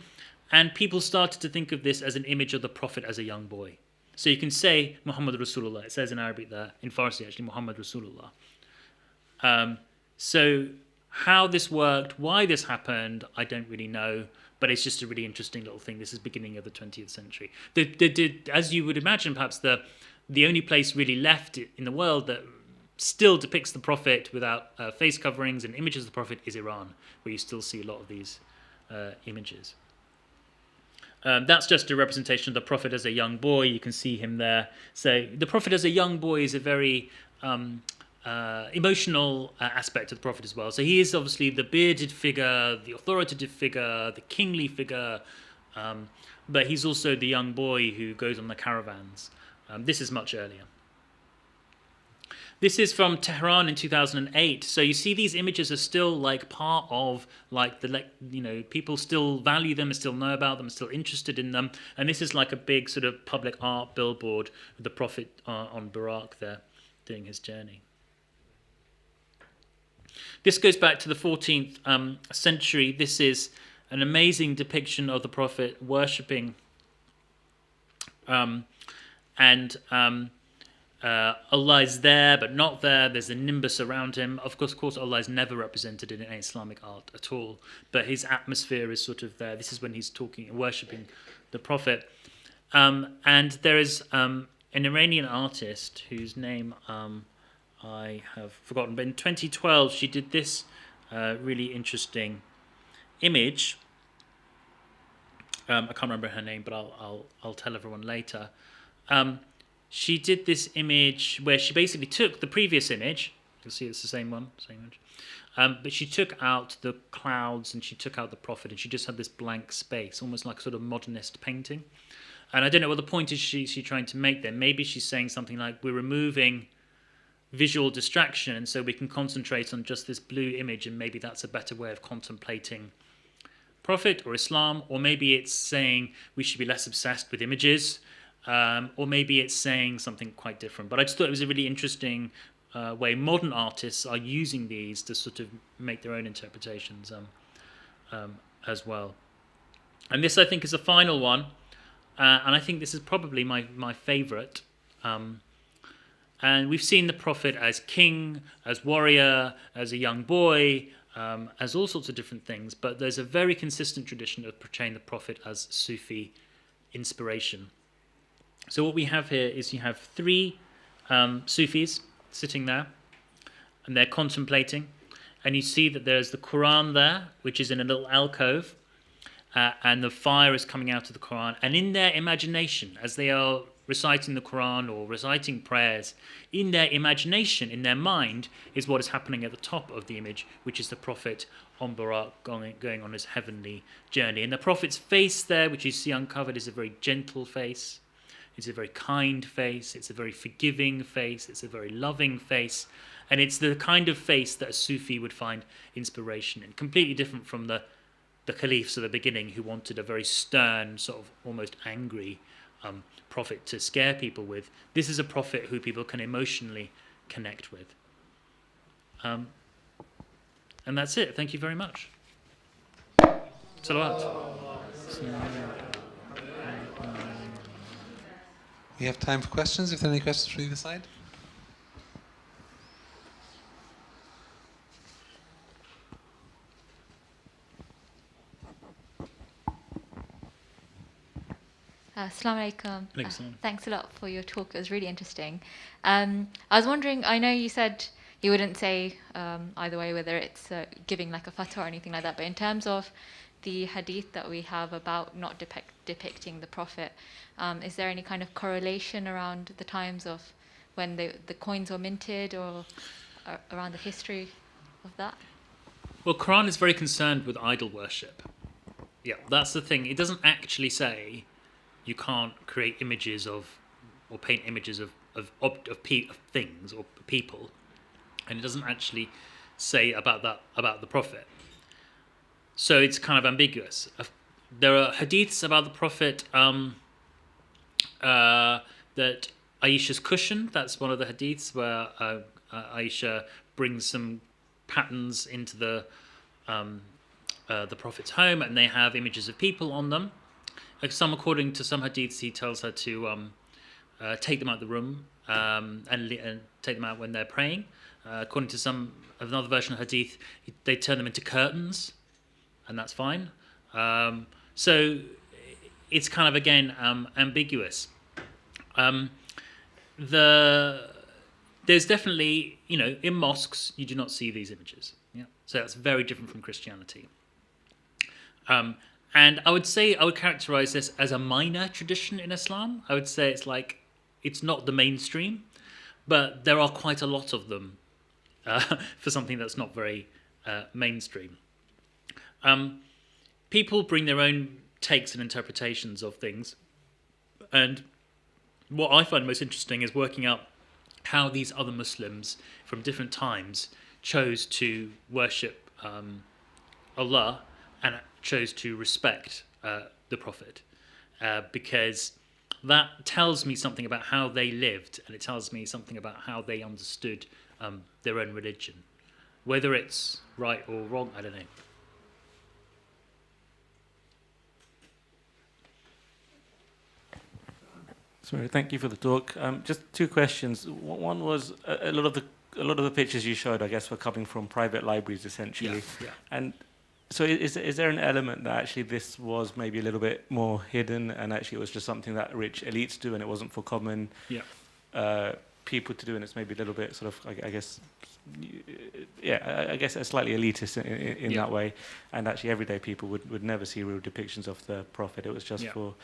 and people started to think of this as an image of the Prophet as a young boy. So you can say Muhammad Rasulullah. It says in Arabic there, in Farsi actually, Muhammad Rasulullah. So how this worked, why this happened, I don't really know, but it's just a really interesting little thing. This is beginning of the 20th century. As you would imagine, perhaps the only place really left in the world that still depicts the Prophet without face coverings and images of the Prophet is Iran, where you still see a lot of these images. That's just a representation of the Prophet as a young boy. You can see him there. So the Prophet as a young boy is a very emotional aspect of the Prophet as well. So he is obviously the bearded figure, the authoritative figure, the kingly figure, but he's also the young boy who goes on the caravans. This is much earlier. This is from Tehran in 2008. So you see these images are still like part of like people still value them, still know about them, still interested in them. And this is like a big sort of public art billboard with the Prophet on Buraq there doing his journey. This goes back to the 14th century. This is an amazing depiction of the Prophet worshipping Allah is there but not there. There's a nimbus around him. Of course, Allah is never represented in Islamic art at all, but his atmosphere is sort of there. This is when he's talking and worshipping the Prophet. And there is an Iranian artist whose name I have forgotten, but in 2012 she did this really interesting image. I can't remember her name, but I'll tell everyone later. She did this image where she basically took the previous image. You'll see it's the same one, same image. But she took out the clouds and she took out the Prophet, and she just had this blank space, almost like a sort of modernist painting. And I don't know what the point is she's trying to make there. Maybe she's saying something like, we're removing visual distraction, and so we can concentrate on just this blue image, and maybe that's a better way of contemplating Prophet or Islam, or maybe it's saying we should be less obsessed with images, or maybe it's saying something quite different. But I just thought it was a really interesting way modern artists are using these to sort of make their own interpretations as well. And this, I think, is the final one, and I think this is probably my favourite. And we've seen the Prophet as king, as warrior, as a young boy, as all sorts of different things. But there's a very consistent tradition of portraying the Prophet as Sufi inspiration. So what we have here is you have 3 Sufis sitting there, and they're contemplating. And you see that there's the Quran there, which is in a little alcove, and the fire is coming out of the Quran. And in their imagination, as they are reciting the Quran or reciting prayers, in their imagination, in their mind, is what is happening at the top of the image, which is the Prophet on Buraq going on his heavenly journey. And the Prophet's face there, which you see uncovered, is a very gentle face. It's a very kind face. It's a very forgiving face. It's a very loving face. And it's the kind of face that a Sufi would find inspiration in. Completely different from the caliphs at the beginning, who wanted a very stern, sort of almost angry prophet to scare people with. This is a prophet who people can emotionally connect with. And that's it. Thank you very much. Salawat. We have time for questions, if there are any questions from either side. Assalamu alaikum. Thanks a lot for your talk. It was really interesting. I was wondering, I know you said you wouldn't say either way whether it's giving like a fatwa or anything like that, but in terms of the hadith that we have about not depicting the Prophet, is there any kind of correlation around the times of when the coins were minted, or around the history of that? Well, Quran is very concerned with idol worship. Yeah, that's the thing. It doesn't actually say you can't create images of, or paint images of things or people, and it doesn't actually say about the Prophet. So it's kind of ambiguous. There are hadiths about the Prophet that Aisha's cushion. That's one of the hadiths where Aisha brings some patterns into the Prophet's home, and they have images of people on them. According to some hadiths, he tells her to take them out of the room and take them out when they're praying. According to another version of hadith, they turn them into curtains, and that's fine. So it's kind of, again, ambiguous. There's definitely, in mosques, you do not see these images. Yeah? So that's very different from Christianity. And I would characterize this as a minor tradition in Islam. I would say it's not the mainstream, but there are quite a lot of them for something that's not very mainstream. People bring their own takes and interpretations of things, and what I find most interesting is working out how these other Muslims from different times chose to worship Allah and chose to respect the Prophet, because that tells me something about how they lived, and it tells me something about how they understood their own religion. Whether it's right or wrong, I don't know. Sorry, thank you for the talk. Just 2 questions. One was a lot of the pictures you showed, I guess, were coming from private libraries, essentially. Yeah. And so is there an element that actually this was maybe a little bit more hidden, and actually it was just something that rich elites do, and it wasn't for common people to do, and it's maybe a little bit sort of, I guess slightly elitist in that way, and actually everyday people would never see real depictions of the Prophet. It was just for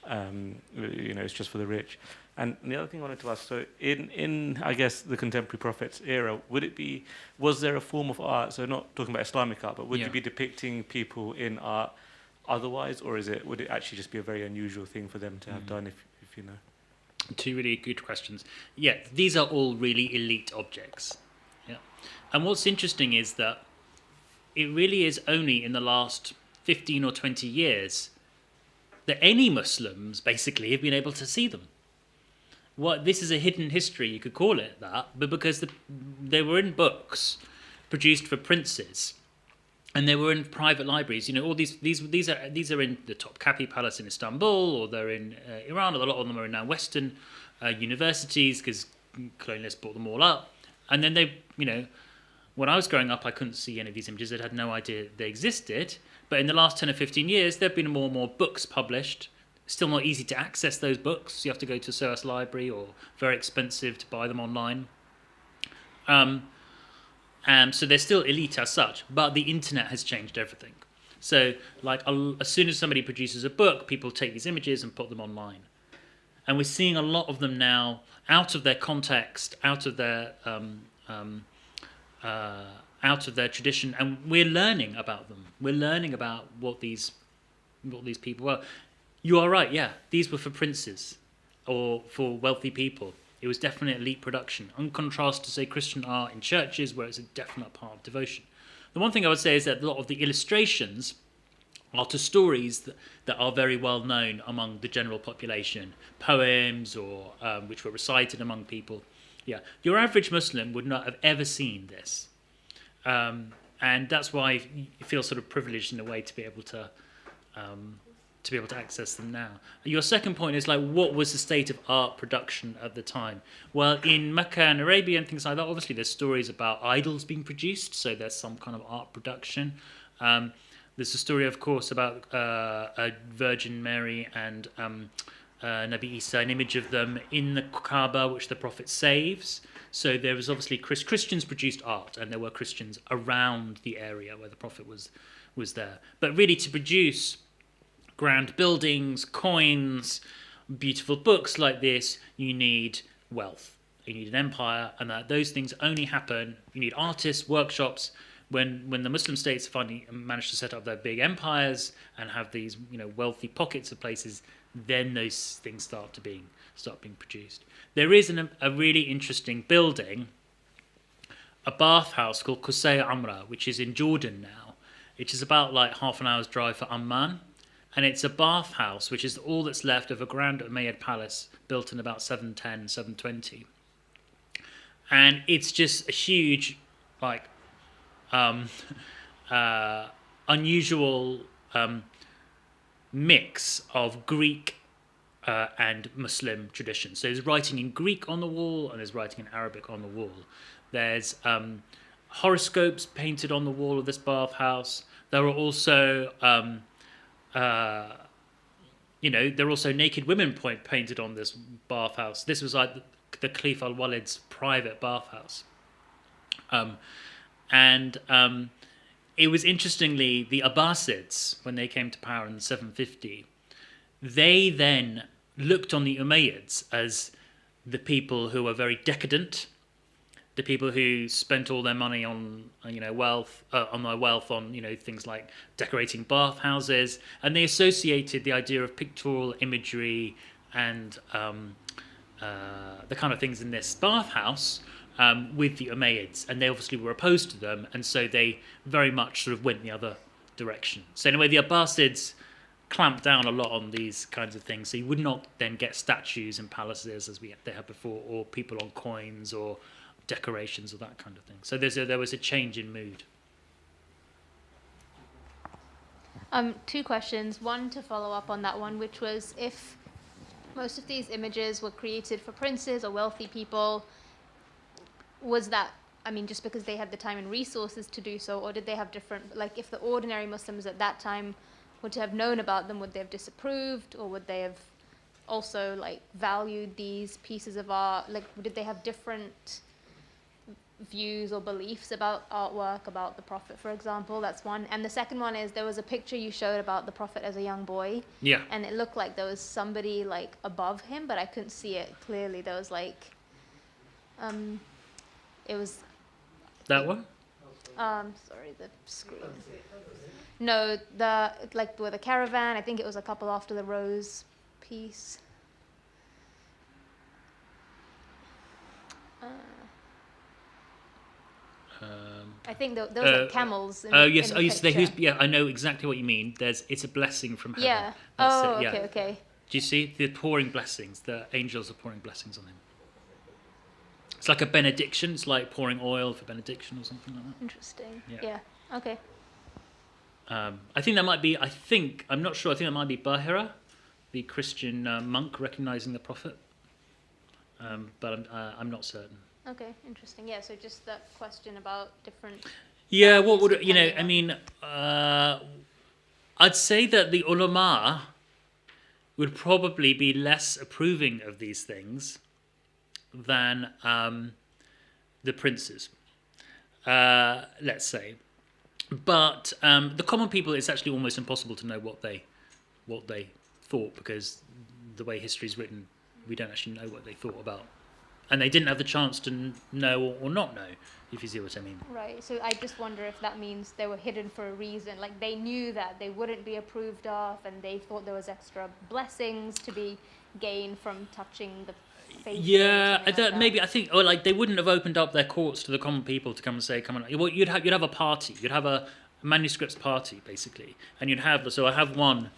it's just for the rich. And the other thing I wanted to ask, so in I guess the contemporary Prophet's era, was there a form of art, so not talking about Islamic art, but would you be depicting people in art otherwise, or would it actually just be a very unusual thing for them to have done, if you know? Two really good questions. Yeah, these are all really elite objects. Yeah, and what's interesting is that it really is only in the last 15 or 20 years that any Muslims basically have been able to see them. This is a hidden history, you could call it that, but because they were in books produced for princes, and they were in private libraries. You know, all these are in the Topkapi Palace in Istanbul, or they're in Iran. A lot of them are in now Western universities because colonialists brought them all up. And then they, you know, when I was growing up, I couldn't see any of these images. I had no idea they existed. But in the last 10 or 15 years, there have been more and more books published. Still not easy to access those books. You have to go to a SOAS library, or very expensive to buy them online. So they're still elite as such, but the internet has changed everything. So, like, as soon as somebody produces a book, people take these images and put them online. And we're seeing a lot of them now out of their context, out of their tradition, and we're learning about them. We're learning about what these people were. You are right, yeah. These were for princes or for wealthy people. It was definitely elite production. In contrast to, say, Christian art in churches, where it's a definite part of devotion. The one thing I would say is that a lot of the illustrations are to stories that are very well known among the general population, poems or which were recited among people. Yeah, your average Muslim would not have ever seen this, and that's why you feel sort of privileged in a way to be able to access them now. Your second point is, like, what was the state of art production at the time? Well, in Mecca and Arabia and things like that, obviously there's stories about idols being produced, so there's some kind of art production. There's a story, of course, about a Virgin Mary and Nabi Isa, an image of them in the Kaaba, which the Prophet saves. So there was obviously Christians produced art, and there were Christians around the area where the Prophet was there. But really, to produce grand buildings, coins, beautiful books like this, you need wealth. You need an empire, and those things only happen. You need artists, workshops. When the Muslim states finally manage to set up their big empires and have these, you know, wealthy pockets of places, then those things start being produced. There is a really interesting building, a bathhouse called Qusay Amra, which is in Jordan now. It is about like half an hour's drive for Amman. And it's a bathhouse, which is all that's left of a grand Umayyad palace built in about 710, 720. And it's just a huge, like, unusual mix of Greek and Muslim tradition. So there's writing in Greek on the wall, and there's writing in Arabic on the wall. There's horoscopes painted on the wall of this bathhouse. There are also there are also naked women painted on this bathhouse. This was like the Caliph al-Walid's private bathhouse. It was interestingly the Abbasids, when they came to power in 750, they then looked on the Umayyads as the people who were very decadent, the people who spent all their money on wealth on things like decorating bathhouses, and they associated the idea of pictorial imagery and the kind of things in this bathhouse with the Umayyads, and they obviously were opposed to them, and so they very much sort of went the other direction. So anyway, the Abbasids clamped down a lot on these kinds of things, so you would not then get statues in palaces as they had before, or people on coins or decorations or that kind of thing. So there was a change in mood. Two questions. One to follow up on that one, which was, if most of these images were created for princes or wealthy people, was that, just because they had the time and resources to do so, or did they have different, like, if the ordinary Muslims at that time would have known about them, would they have disapproved, or would they have also, like, valued these pieces of art? Like, did they have different views or beliefs about artwork, about the Prophet, for example? That's one. And the second one is, there was a picture you showed about the Prophet as a young boy. Yeah. And it looked like there was somebody, like, above him, but I couldn't see it clearly. There was, like, it was... That one? Sorry, the screen. No, with a caravan, I think it was a couple after the rose piece. I think those are camels. Yes. In the Yes. picture. I know exactly what you mean. It's a blessing from heaven. Yeah. That's it, Okay. Okay. Do you see? They're pouring blessings. The angels are pouring blessings on him. It's like a benediction. It's like pouring oil for benediction or something like that. Interesting. Yeah. Yeah. Okay. I think that might be. I'm not sure. I think that might be Bahira, the Christian monk recognizing the prophet. But I'm not certain. Okay. Interesting. Yeah. So just that question about different. Yeah. What would depending I on- mean? I'd say that the ulama would probably be less approving of these things than the princes, let's say. But the common people, it's actually almost impossible to know what they thought, because the way history is written, we don't actually know what they thought about, and they didn't have the chance to know or not know, if you see what I mean. Right. So I just wonder if that means they were hidden for a reason. Like they knew that they wouldn't be approved of, and they thought there was extra blessings to be gained from touching the faith. Yeah, maybe I think, or like they wouldn't have opened up their courts to the common people to come and say, "Come on." Well, you'd have a party. You'd have a manuscripts party basically, and you'd have. So I have one,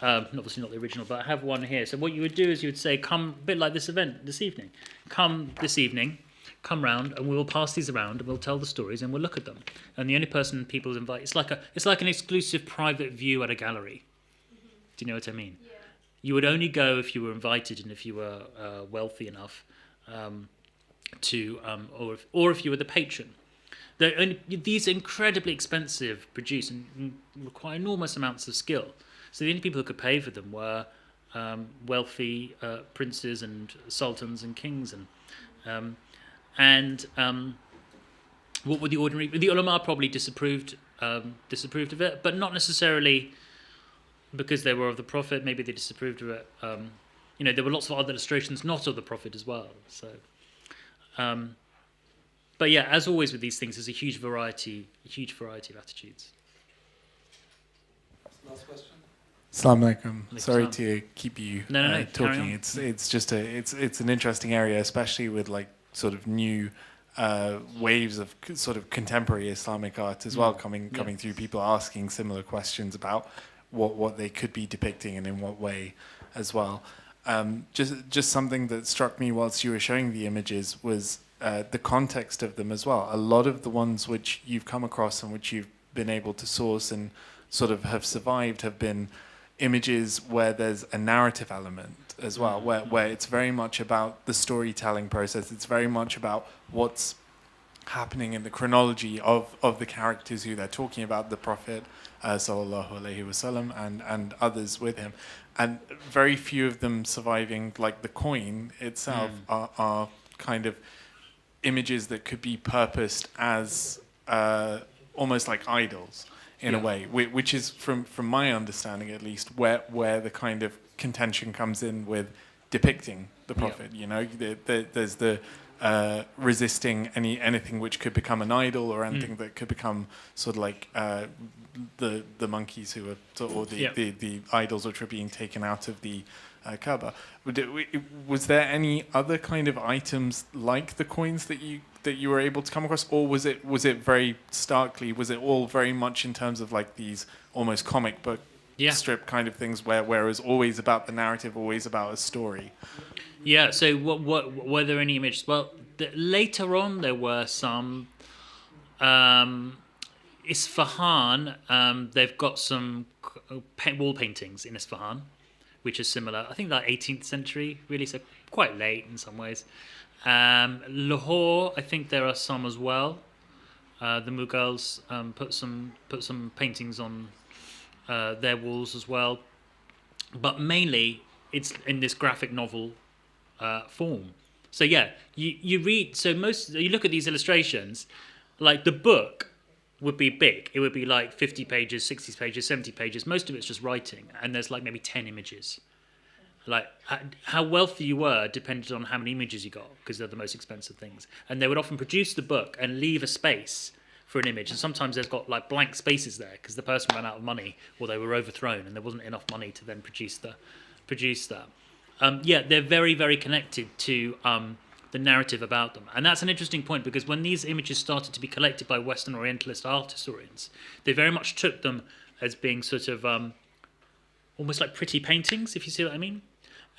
obviously not the original, but I have one here. So what you would do is you would say, "Come," a bit like this event this evening. Come this evening. Come round, and we will pass these around, and we'll tell the stories, and we'll look at them. And the only person people invite, it's like an exclusive private view at a gallery. Do you know what I mean? Yeah. You would only go if you were invited and if you were wealthy enough or if you were the patron. These are incredibly expensive, produced, and require enormous amounts of skill. So the only people who could pay for them were wealthy princes and sultans and kings and what were the ulama probably disapproved of it, but not necessarily because they were of the prophet. Maybe they disapproved of it. There were lots of other illustrations not of the prophet as well. So, but yeah, as always with these things, there's a huge variety of attitudes. Last question. Assalamu alaikum. Sorry to keep you No, talking. It's just it's an interesting area, especially with like sort of new waves of sort of contemporary Islamic art as well coming through. People asking similar questions about what they could be depicting and in what way as well. Just something that struck me whilst you were showing the images was the context of them as well. A lot of the ones which you've come across and which you've been able to source and sort of have survived have been images where there's a narrative element as well, where it's very much about the storytelling process. It's very much about what's happening in the chronology of the characters who they're talking about, the Prophet sallallahu alaihi wasallam and others with him. And very few of them surviving, like the coin itself, are kind of images that could be purposed as almost like idols in a way, which is, from my understanding at least, where the kind of contention comes in with depicting the Prophet. There's the resisting anything which could become an idol or anything that could become sort of like the monkeys who are, or the idols which are being taken out of the Kaaba. Was there any other kind of items like the coins that you were able to come across, or was it very starkly? Was it all very much in terms of like these almost comic book strip kind of things, where it was always about the narrative, always about a story? Yeah. So what were there any images? Well, later on there were some. Isfahan, they've got some wall paintings in Isfahan, which is similar. I think like 18th century, really, so quite late in some ways. Lahore, I think there are some as well. The Mughals put some paintings on their walls as well, but mainly it's in this graphic novel form. So yeah, you read. So you look at these illustrations, like the book would be big. It would be like 50 pages, 60 pages, 70 pages. Most of it's just writing, and there's like maybe 10 images. Like how wealthy you were depended on how many images you got, because they're the most expensive things. And they would often produce the book and leave a space for an image, and sometimes there's got like blank spaces there because the person ran out of money or they were overthrown and there wasn't enough money to then produce that. Yeah, they're very, very connected to the narrative about them. And that's an interesting point, because when these images started to be collected by Western Orientalist art historians, they very much took them as being sort of almost like pretty paintings, if you see what I mean.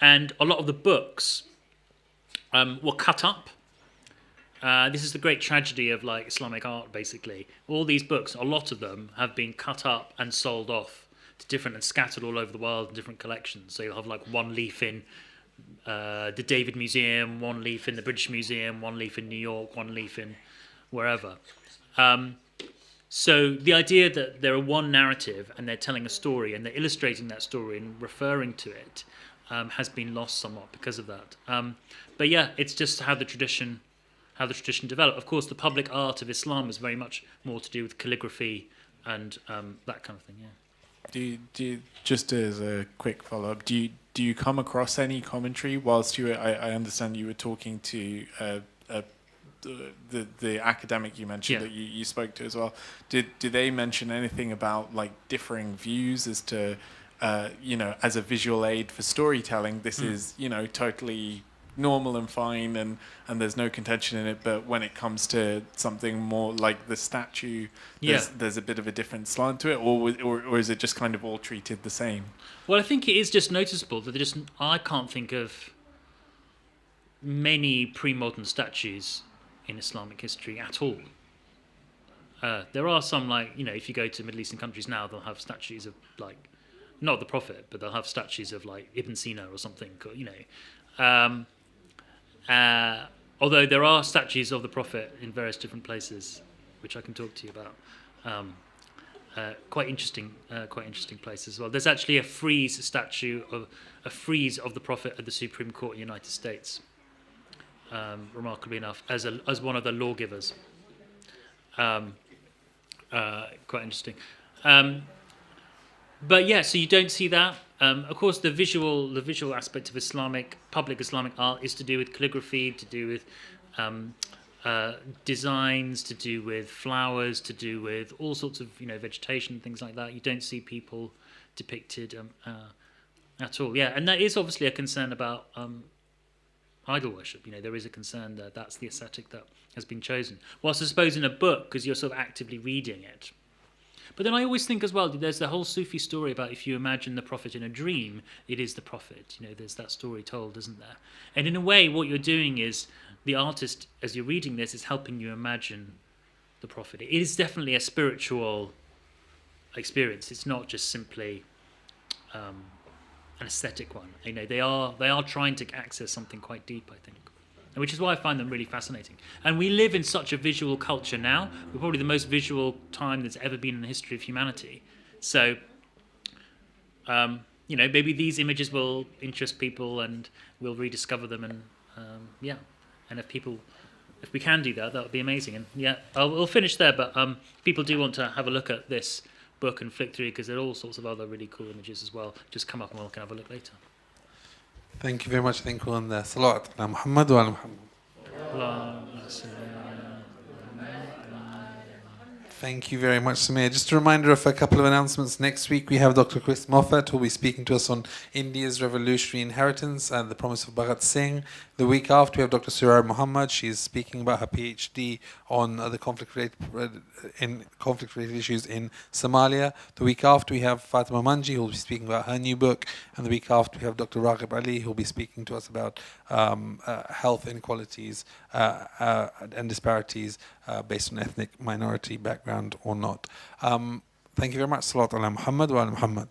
And a lot of the books were cut up. This is the great tragedy of like Islamic art, basically. All these books, a lot of them have been cut up and sold off to different and scattered all over the world in different collections. So you'll have like one leaf in the David Museum, one leaf in the British Museum, one leaf in New York, one leaf in wherever. So the idea that there are one narrative and they're telling a story and they're illustrating that story and referring to it has been lost somewhat because of that. But yeah, it's just how the tradition developed. Of course, the public art of Islam is very much more to do with calligraphy and that kind of thing. Yeah. Do you, just as a quick follow-up, do you come across any commentary whilst I understand you were talking to the academic you mentioned that you spoke to as well. Did they mention anything about like differing views as to as a visual aid for storytelling, this is totally normal and fine and there's no contention in it, but when it comes to something more like the statue, there's a bit of a different slant to it, or is it just kind of all treated the same? Well, I think it is just noticeable that I can't think of many pre-modern statues in Islamic history at all. There are some, like, if you go to Middle Eastern countries now, they'll have statues of, like, not the Prophet, but they'll have statues of, like, Ibn Sina or something, although there are statues of the Prophet in various different places, which I can talk to you about. Quite interesting places as well. There's actually a frieze of the Prophet at the Supreme Court in the United States. Remarkably enough, as one of the lawgivers. Quite interesting. But yeah, so you don't see that. Of course, the visual aspect of public Islamic art is to do with calligraphy, to do with designs, to do with flowers, to do with all sorts of vegetation, things like that. You don't see people depicted at all. Yeah, and that is obviously a concern about idol worship. There is a concern that that's the aesthetic that has been chosen. Whilst I suppose in a book, because you're sort of actively reading it. But then I always think as well, there's the whole Sufi story about if you imagine the Prophet in a dream, it is the Prophet. There's that story told, isn't there? And in a way, what you're doing is, the artist, as you're reading this, is helping you imagine the Prophet. It is definitely a spiritual experience. It's not just simply an aesthetic one. They are trying to access something quite deep, I think. Which is why I find them really fascinating. And we live in such a visual culture now. We're probably the most visual time there's ever been in the history of humanity. So, maybe these images will interest people and we'll rediscover them. And and if we can do that, that would be amazing. And we'll finish there. But people do want to have a look at this book and flick through, because there are all sorts of other really cool images as well. Just come up and we can have a look later. Thank you very much. I think we're on the Salaat and Muhammad wa ala Muhammad. Thank you very much, Sameer. Just a reminder of a couple of announcements. Next week we have Dr. Chris Moffat, who will be speaking to us on India's revolutionary inheritance and the promise of Bhagat Singh. The week after we have Dr. Sameer Muhammad. She's speaking about her PhD on the conflict-related issues in Somalia. The week after we have Fatima Manji, who will be speaking about her new book. And the week after we have Dr. Raghib Ali, who will be speaking to us about health inequalities and disparities based on ethnic minority background or not. Thank you very much. Salaat ala Muhammad wa ala Muhammad.